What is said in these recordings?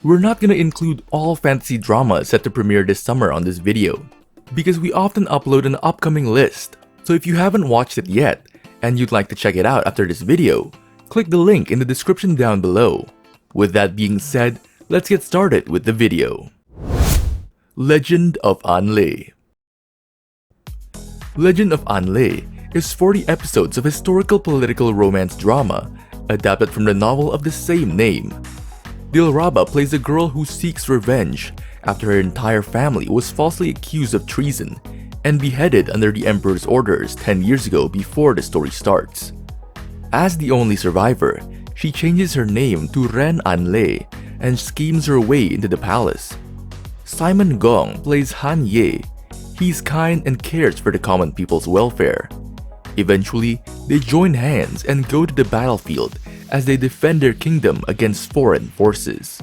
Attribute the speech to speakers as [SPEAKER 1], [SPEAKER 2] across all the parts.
[SPEAKER 1] We're not gonna include all fantasy dramas set to premiere this summer on this video, because we often upload an upcoming list. So if you haven't watched it yet, and you'd like to check it out after this video, click the link in the description down below. With that being said, let's get started with the video. Legend of Anle. Legend of Anle is 40 episodes of historical political romance drama adapted from the novel of the same name. Dilraba plays a girl who seeks revenge after her entire family was falsely accused of treason and beheaded under the Emperor's orders 10 years ago before the story starts. As the only survivor, she changes her name to Ren Anle and schemes her way into the palace. Simon Gong plays Han Ye. He's kind and cares for the common people's welfare. Eventually, they join hands and go to the battlefield as they defend their kingdom against foreign forces.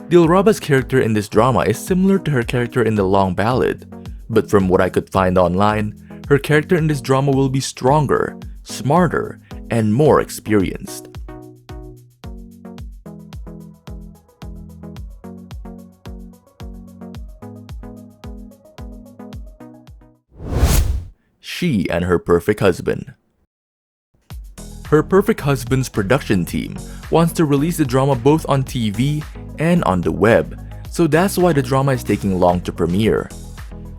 [SPEAKER 1] Dilraba's character in this drama is similar to her character in the long ballad, but from what I could find online, her character in this drama will be stronger, smarter, and more experienced. She and Her Perfect Husband. Her Perfect Husband's production team wants to release the drama both on TV and on the web, so that's why the drama is taking long to premiere.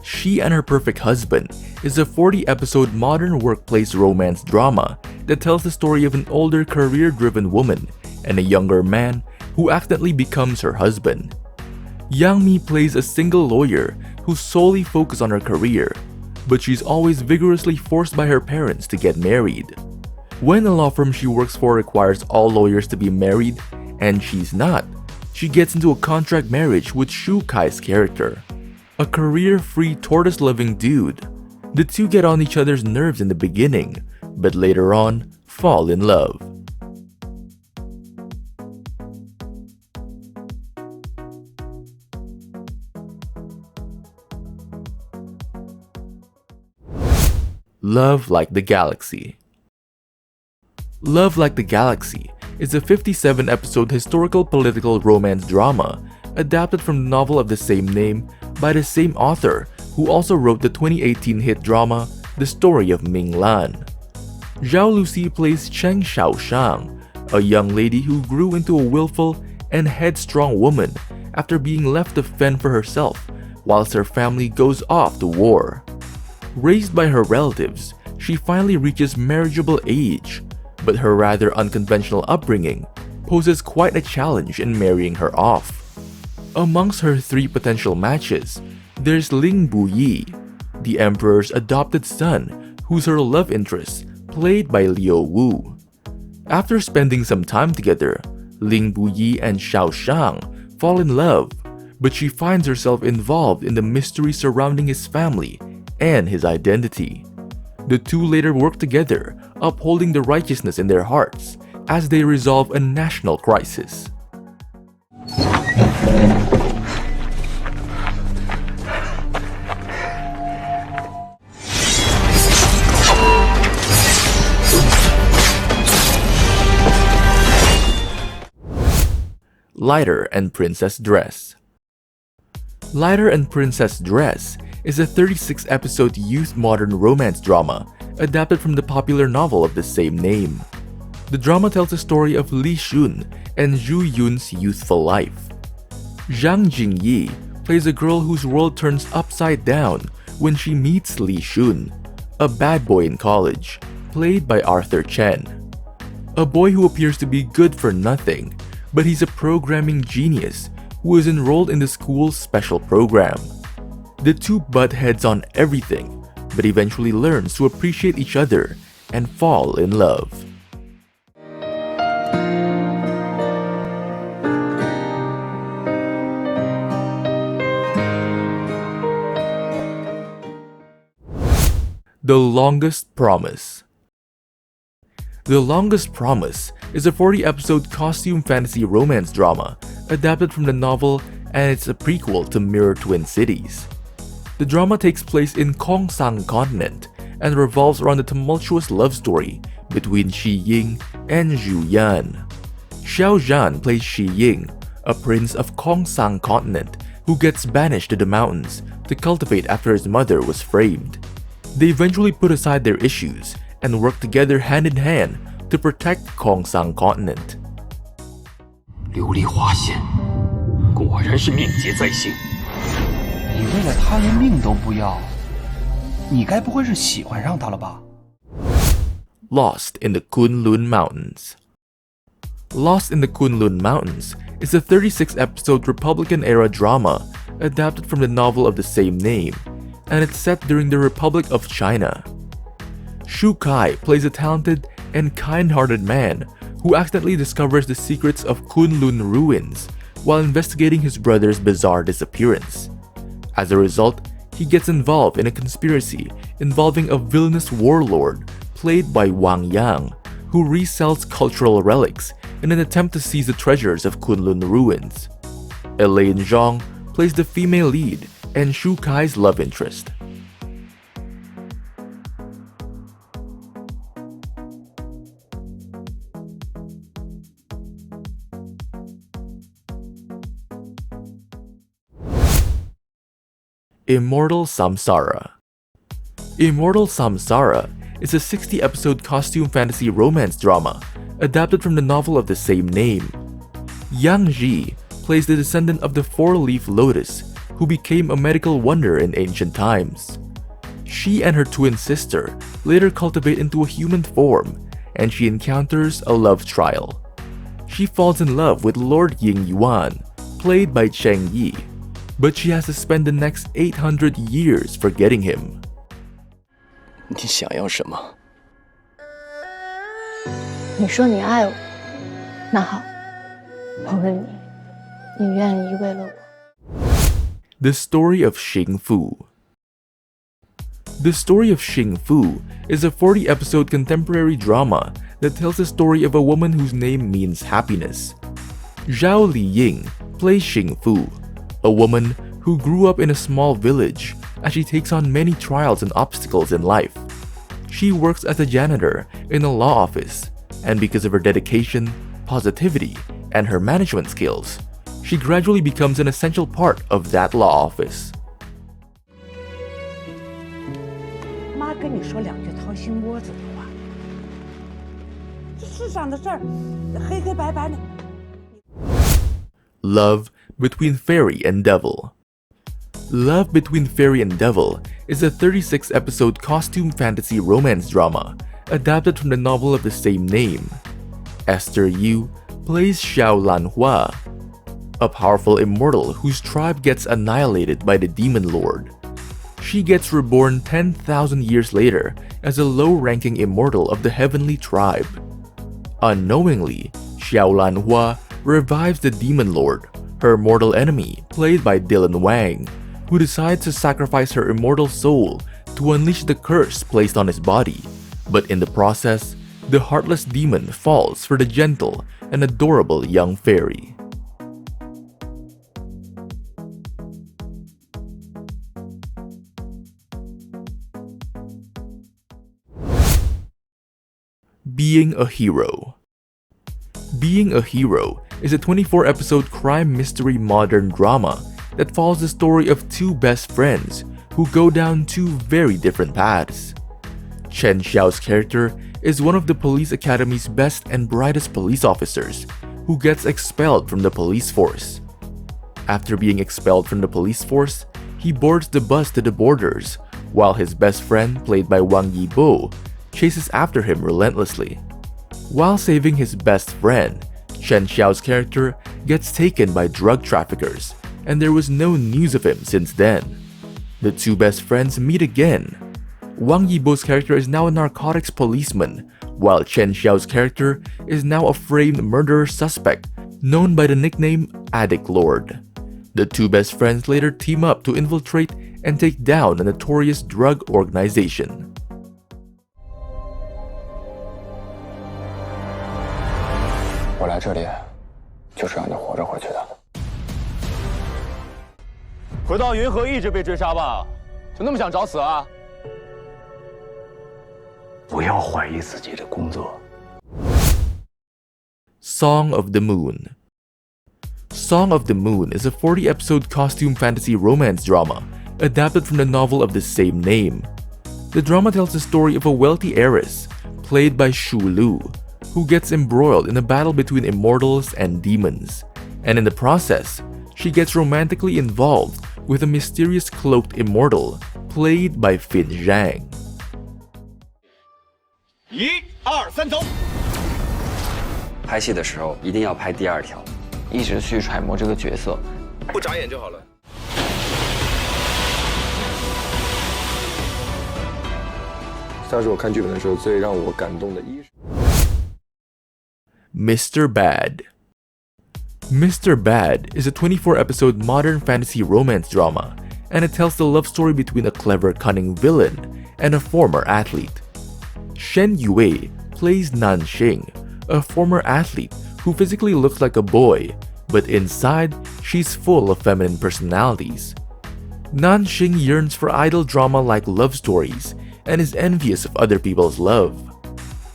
[SPEAKER 1] She and Her Perfect Husband is a 40-episode modern workplace romance drama that tells the story of an older career-driven woman and a younger man who accidentally becomes her husband. Yang Mi plays a single lawyer who's solely focused on her career, but she's always vigorously forced by her parents to get married. When the law firm she works for requires all lawyers to be married, and she's not, she gets into a contract marriage with Shu Kai's character, a career-free, tortoise-loving dude. The two get on each other's nerves in the beginning, but later on, fall in love. Love Like the Galaxy. Love Like the Galaxy is a 57-episode historical political romance drama adapted from the novel of the same name by the same author who also wrote the 2018 hit drama The Story of Minglan. Zhao Lucy plays Cheng Xiaoshang, a young lady who grew into a willful and headstrong woman after being left to fend for herself whilst her family goes off to war. Raised by her relatives, she finally reaches marriageable age, but her rather unconventional upbringing poses quite a challenge in marrying her off. Amongst her 3 potential matches, there's Ling Buyi, the Emperor's adopted son, who's her love interest, played by Liu Wu. After spending some time together, Ling Buyi and Xiao Shang fall in love, but she finds herself involved in the mystery surrounding his family and his identity. The two later work together, upholding the righteousness in their hearts as they resolve a national crisis. Lighter and Princess Dress. Lighter and Princess Dress is a 36-episode youth modern romance drama adapted from the popular novel of the same name. The drama tells the story of Li Shun and Zhu Yun's youthful life. Zhang Jingyi plays a girl whose world turns upside down when she meets Li Shun, a bad boy in college, played by Arthur Chen. A boy who appears to be good for nothing, but he's a programming genius who is enrolled in the school's special program. The two butt heads on everything, but eventually learns to appreciate each other and fall in love. The Longest Promise. The Longest Promise is a 40-episode costume fantasy romance drama adapted from the novel, and it's a prequel to Mirror Twin Cities. The drama takes place in Kongsang Continent and revolves around the tumultuous love story between Shi Ying and Zhu Yan. Xiao Zhan plays Shi Ying, a prince of Kongsang continent who gets banished to the mountains to cultivate after his mother was framed. They eventually put aside their issues and work together hand in hand to protect Kongsang continent.
[SPEAKER 2] 琉璃花仙，果然是命劫在心。
[SPEAKER 3] 你为了他连命都不要，你该不会是喜欢上他了吧？
[SPEAKER 1] Lost in the Kunlun Mountains. Lost in the Kunlun Mountains is a 36-episode Republican-era drama adapted from the novel of the same name, and it's set during the Republic of China. Shu Kai plays a talented and kind-hearted man who accidentally discovers the secrets of Kunlun ruins while investigating his brother's bizarre disappearance. As a result, he gets involved in a conspiracy involving a villainous warlord played by Wang Yang, who resells cultural relics in an attempt to seize the treasures of Kunlun ruins. Elaine Zhang plays the female lead and Shu Kai's love interest. Immortal Samsara. Immortal Samsara is a 60-episode costume fantasy romance drama adapted from the novel of the same name. Yang Ji plays the descendant of the four-leaf lotus who became a medical wonder in ancient times. She and her twin sister later cultivate into a human form, and she encounters a love trial. She falls in love with Lord Ying Yuan, played by Cheng Yi, but she has to spend the next 800 years forgetting him.
[SPEAKER 2] 你想要什么？
[SPEAKER 4] 你说你爱我，那好，我问你，你愿意为了我？
[SPEAKER 1] The Story of Xing Fu. The Story of Xing Fu is a 40-episode contemporary drama that tells the story of a woman whose name means happiness. Zhao Liying plays Xing Fu, a woman who grew up in a small village as she takes on many trials and obstacles in life. She works as a janitor in a law office, and because of her dedication, positivity, and her management skills, she gradually becomes an essential part of that law office.
[SPEAKER 5] 妈跟你说两句掏心窝子的话，这世上的事儿，黑黑白白的。
[SPEAKER 1] Love Between Fairy and Devil. Love Between Fairy and Devil is a 36-episode costume fantasy romance drama adapted from the novel of the same name. Esther Yu plays Xiao Lanhua, a powerful immortal whose tribe gets annihilated by the Demon Lord. She gets reborn 10,000 years later as a low-ranking immortal of the Heavenly Tribe. Unknowingly, Xiao Lanhua revives the Demon Lord, her mortal enemy, played by Dylan Wang, who decides to sacrifice her immortal soul to unleash the curse placed on his body. But in the process, the heartless demon falls for the gentle and adorable young fairy. Being a Hero. Being a Hero is a 24-episode crime mystery modern drama that follows the story of two best friends who go down two very different paths. Chen Xiao's character is one of the police academy's best and brightest police officers who gets expelled from the police force. After being expelled from the police force, he boards the bus to the borders, while his best friend, played by Wang Yibo, chases after him relentlessly. While saving his best friend, Chen Xiao's character gets taken by drug traffickers, and there was no news of him since then. The two best friends meet again. Wang Yibo's character is now a narcotics policeman, while Chen Xiao's character is now a framed murderer suspect, known by the nickname Addict Lord. The two best friends later team up to infiltrate and take down a notorious drug organization.
[SPEAKER 2] 我来这里就是让你活着回去的。
[SPEAKER 6] 回到云河一直被追杀吧？就那么想找死啊？
[SPEAKER 2] 不要怀疑自己的工作。
[SPEAKER 1] Song of the Moon. Song of the Moon is a 40-episode costume fantasy romance drama adapted from the novel of the same name. The drama tells the story of a wealthy heiress, played by Shu Lu, who gets embroiled in a battle between immortals and demons, and in the process, she gets romantically involved with a mysterious cloaked immortal, played by Fin Zhang.
[SPEAKER 6] 1、2、3，走！
[SPEAKER 7] 拍戏的时候一定要拍第二条，
[SPEAKER 3] 一直去揣摩这个角色，
[SPEAKER 6] 不眨眼就好了。
[SPEAKER 8] 像是我看剧本的时候，最让我感动的一是
[SPEAKER 1] Mr. Bad. Mr. Bad is a 24-episode modern fantasy romance drama, and it tells the love story between a clever, cunning villain and a former athlete. Shen Yue plays Nan Xing, a former athlete who physically looks like a boy, but inside, she's full of feminine personalities. Nan Xing yearns for idol drama like love stories and is envious of other people's love.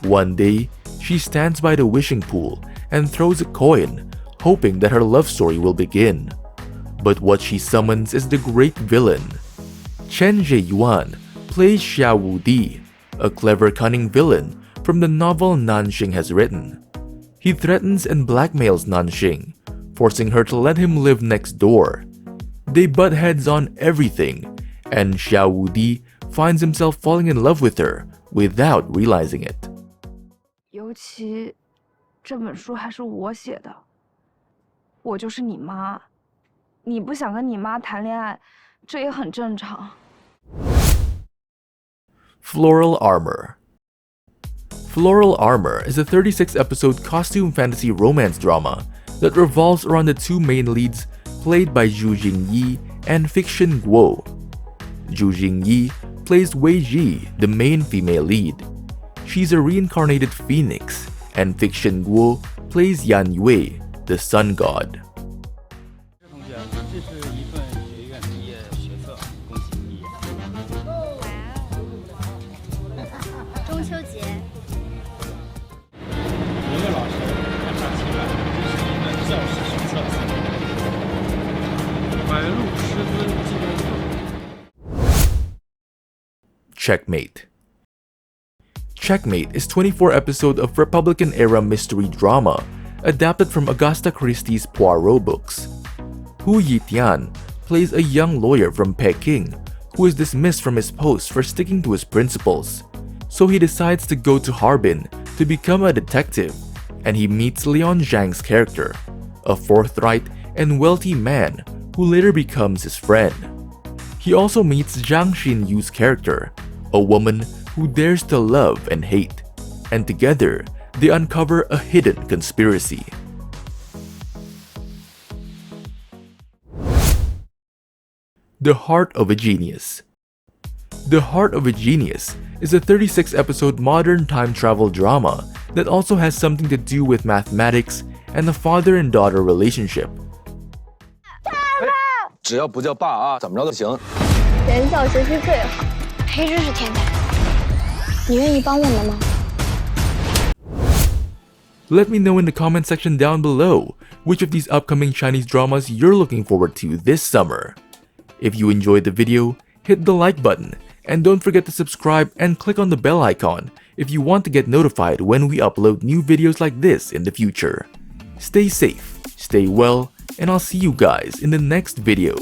[SPEAKER 1] One day, she stands by the wishing pool and throws a coin, hoping that her love story will begin. But what she summons is the great villain. Chen Zheyuan plays Xia Wudi, a clever, cunning villain from the novel Nanxing has written. He threatens and blackmails Nanxing, forcing her to let him live next door. They butt heads on everything, and Xia Wudi finds himself falling in love with her without realizing it.
[SPEAKER 9] 尤其这本书还是我写的，我就是你妈，你不想跟你妈谈恋爱，这也很正常。
[SPEAKER 1] Floral Armor. Floral Armor is a 36-episode costume fantasy romance drama that revolves around the two main leads played by Zhu Jingyi and Fiction Guo. Zhu Jingyi plays Wei Ji, the main female lead. She's a reincarnated phoenix, and Fiction Guo plays Yan Yue, the sun god.
[SPEAKER 10] 同学，这是一份学院毕业学测，恭喜毕业。
[SPEAKER 11] 中秋节。
[SPEAKER 10] 刘乐老师看上期了，这是一份教师手册。白鹿师尊纪念册。
[SPEAKER 1] Checkmate. Checkmate is 24-episode of Republican-era mystery drama adapted from Agatha Christie's Poirot books. Hu Yitian plays a young lawyer from Peking who is dismissed from his post for sticking to his principles. So he decides to go to Harbin to become a detective, and he meets Leon Zhang's character, a forthright and wealthy man who later becomes his friend. He also meets Zhang Xinyu's character, a woman who dares to love and hate, and together they uncover a hidden conspiracy. The Heart of a Genius. The Heart of a Genius is a 36-episode modern time travel drama that also has something to do with mathematics and a father and daughter relationship.
[SPEAKER 8] 只要不叫爸啊，怎么着都行。
[SPEAKER 4] 全校学习最好，黑知识天才。你愿意帮我们吗？
[SPEAKER 1] Let me know in the comment section down below which of these upcoming Chinese dramas you're looking forward to this summer. If you enjoyed the video, hit the like button, and don't forget to subscribe and click on the bell icon if you want to get notified when we upload new videos like this in the future. Stay safe, stay well, and I'll see you guys in the next video.